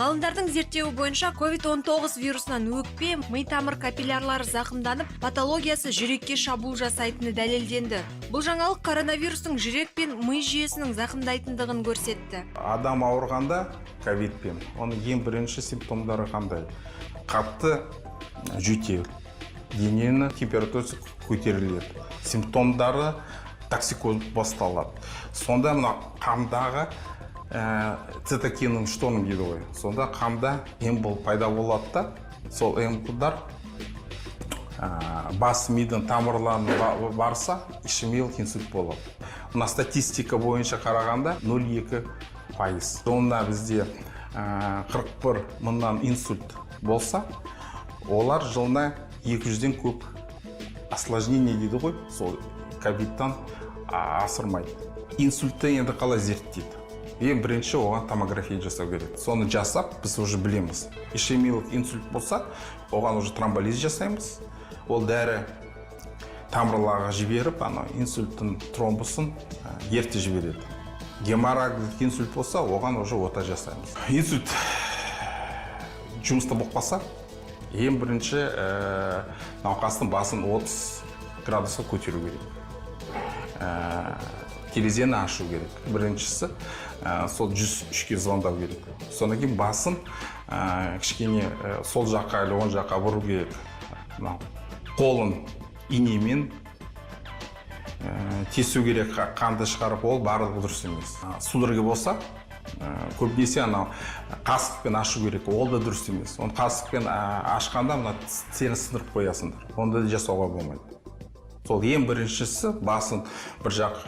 Ғалымдардың зерттеуі бойынша COVID-19 вирусынан өкпе, ми тамыр капиллярлары зақымданып, патологиясы жүрекке шабуыл жасайтыны дәлелденді. Бұл жаңалық коронавирустың жүрек пен ми жүйесінің зақымдайтындығын көрсетті. Адам ауырғанда ковидпен, оның ең бірінші симптомдары қандай? Қатты жөтел, дененің температурасы көтеріледі. Симптомдары токсикоз басталады. Сонда мына қандағы цитокиннің штоның дейді ғой. Сонда қанда эмбол пайда болады да, сол эмболдар бас мидың тамырларына барса, ишемиялық инсульт болады. Мына статистика бойынша қарағанда 0,2%. Сонда бізде 41 мыңнан инсульт болса, олар жылына 200-ден көп осложнение дейді ғой, сол ковидтан асырмайды. Инсультті енді қалай зерттейді? Ең бірінші оған томография жасау керек. Соны жасап, біз уже білеміз. Ишемиялық инсульт болса, оған уже тромболиз жасаймыз. Ол дәрі тамырларға жіберіп, инсульттің тромбосын ерте жібереді. Геморрагиялық инсульт болса, оған уже ота жасаймыз. Инсульт жұмыста болып қалса, ең бірінші науқастың басын 30 градусқа көтеру керек. Терезені ашу керек. Біріншісі сол 103-ке звондау керек. Содан кейін басын кішкене сол жаққа или оң жаққа бұру керек. Қолын инемен тесу керек, қанды шығарып, ол барлығы дұрыс емес. Судорога болса, көбінесе қасықпен ашу керек, ол да дұрыс емес. Оны қасықпен ашқанда теріні сындырып қоясыңдар. Онда жасауға болмайды. Сол ең біріншісі басын бір жақ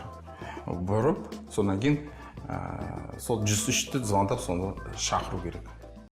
бұрып, содан кейін сол 103-ті звондап, соны шақыру керек.